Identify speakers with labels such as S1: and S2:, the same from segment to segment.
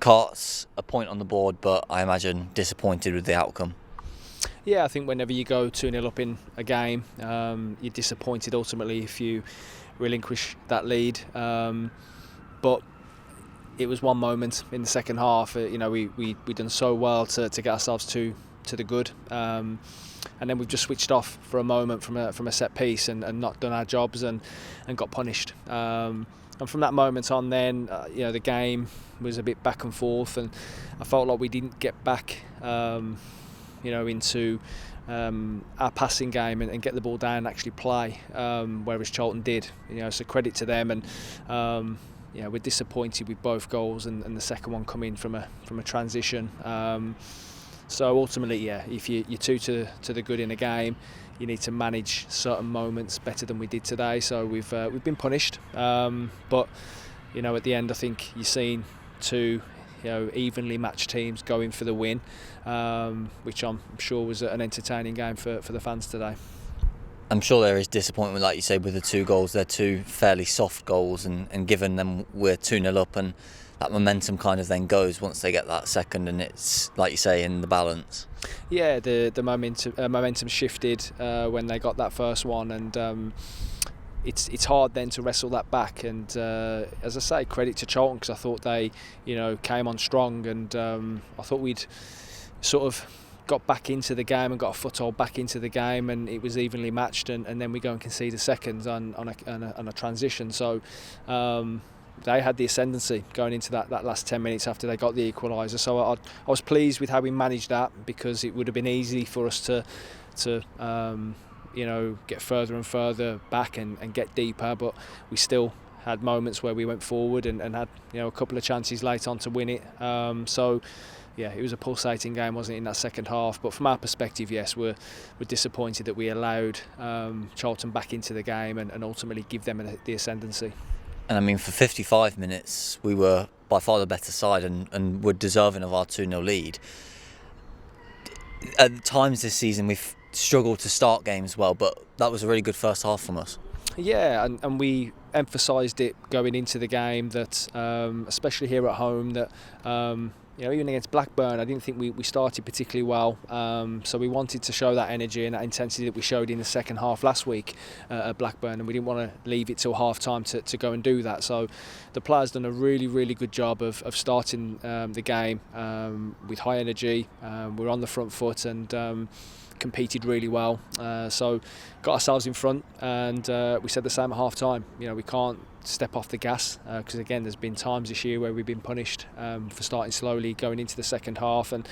S1: Carts, a point on the board, but I imagine disappointed with the outcome.
S2: Yeah, I think whenever you go 2-0 up in a game, you're disappointed ultimately if you relinquish that lead. But it was one moment in the second half. We done so well to get ourselves to the good, and then we've just switched off for a moment from a set piece and not done our jobs and got punished. And from that moment on, then the game was a bit back and forth, and I felt like we didn't get back into our passing game and get the ball down and actually play, whereas Charlton did. So credit to them, and we're disappointed with both goals and the second one coming from a transition. So ultimately, if you're two to the good in a game, you need to manage certain moments better than we did today. So we've been punished, but at the end, I think you're seeing two evenly matched teams going for the win, which I'm sure was an entertaining game for the fans today.
S1: I'm sure there is disappointment, like you say, with the 2 goals. They're 2 fairly soft goals, and given them we're 2-0 up, and that momentum kind of then goes once they get that second, and it's, like you say, in the balance.
S2: Yeah, the momentum shifted when they got that first one, and it's hard then to wrestle that back. And as I say, credit to Charlton, because I thought they came on strong, and I thought we'd sort of got back into the game and got a foothold back into the game, and it was evenly matched, and then we go and concede a second on a transition. So they had the ascendancy going into that last 10 minutes after they got the equaliser. So I was pleased with how we managed that, because it would have been easy for us to get further and further back and get deeper, but we still had moments where we went forward and had a couple of chances late on to win it. It was a pulsating game, wasn't it, in that second half? But from our perspective, yes, we're disappointed that we allowed Charlton back into the game and ultimately give them the ascendancy.
S1: And I mean, for 55 minutes, we were by far the better side and were deserving of our 2-0 lead. At times this season, we've struggled to start games well, but that was a really good first half from us.
S2: Yeah, and we emphasised it going into the game that, especially here at home, that even against Blackburn, I didn't think we started particularly well. So we wanted to show that energy and that intensity that we showed in the second half last week at Blackburn, and we didn't want to leave it till half time to go and do that. So the players done a really, really good job of starting the game with high energy. We're on the front foot and competed really well. So got ourselves in front, and we said the same at half time. We can't step off the gas, because again, there's been times this year where we've been punished for starting slowly going into the second half, and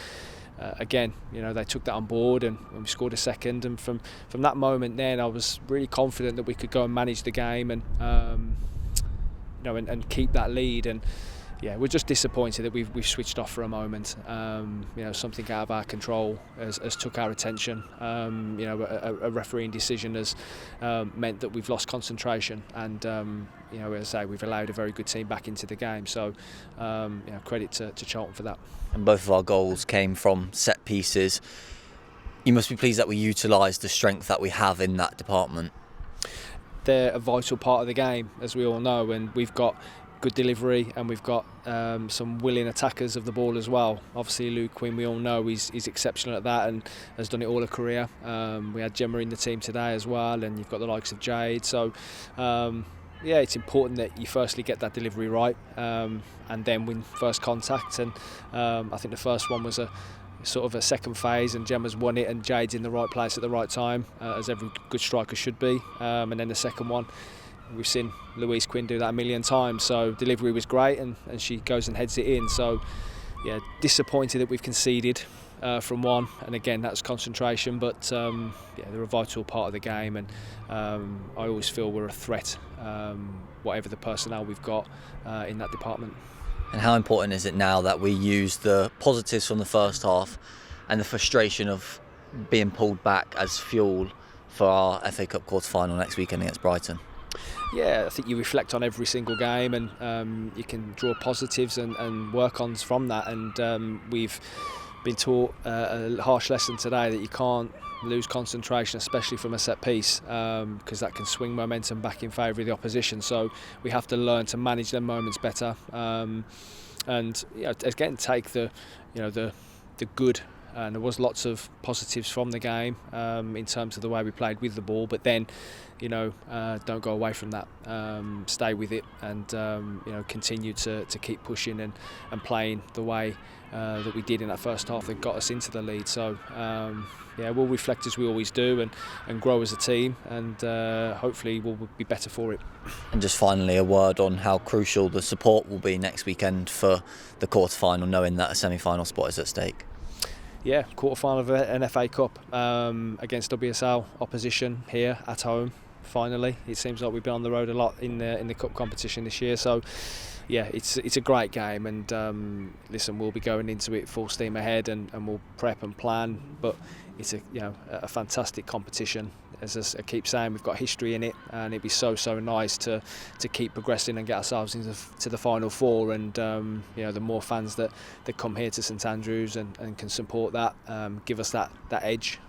S2: again, they took that on board, and we scored a second, and from that moment then I was really confident that we could go and manage the game and and keep that lead. And we're just disappointed that we've switched off for a moment. Something out of our control has took our attention. A refereeing decision has meant that we've lost concentration, and as I say, we've allowed a very good team back into the game. So credit to Charlton for that.
S1: And both of our goals came from set pieces. You must be pleased that we utilised the strength that we have in that department.
S2: They're a vital part of the game, as we all know, and we've got good delivery, and we've got some willing attackers of the ball as well. Obviously, Luke Quinn, we all know, he's exceptional at that and has done it all a career. We had Gemma in the team today as well, and you've got the likes of Jade. So it's important that you firstly get that delivery right, and then win first contact. And I think the first one was a sort of a second phase, and Gemma's won it, and Jade's in the right place at the right time, as every good striker should be. And then the second one, we've seen Louise Quinn do that a million times. So delivery was great, and she goes and heads it in. So disappointed that we've conceded from one, and again, that's concentration, but they're a vital part of the game, and I always feel we're a threat, whatever the personnel we've got in that department.
S1: And how important is it now that we use the positives from the first half and the frustration of being pulled back as fuel for our FA Cup quarter-final next weekend against Brighton?
S2: Yeah, I think you reflect on every single game, and you can draw positives and work-ons from that. And we've been taught a harsh lesson today that you can't lose concentration, especially from a set piece, because that can swing momentum back in favour of the opposition. So we have to learn to manage them moments better. and again take the good. And there was lots of positives from the game in terms of the way we played with the ball, but then don't go away from that, stay with it, and continue to keep pushing and playing the way that we did in that first half that got us into the lead. So we'll reflect as we always do and grow as a team, and hopefully we'll be better for it.
S1: And just finally, a word on how crucial the support will be next weekend for the quarter-final, knowing that a semi-final spot is at stake.
S2: Yeah, quarter-final of an FA Cup against WSL opposition here at home. Finally, it seems like we've been on the road a lot in the cup competition this year. So, yeah, it's a great game, and listen, we'll be going into it full steam ahead, and we'll prep and plan. But it's a fantastic competition. As I keep saying, we've got history in it, and it'd be so nice to keep progressing and get ourselves into the final four. And the more fans that come here to St Andrews and can support that, give us that edge,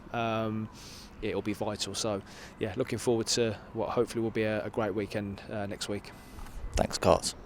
S2: it'll be vital. So yeah, looking forward to what hopefully will be a great weekend next week.
S1: Thanks, Carts.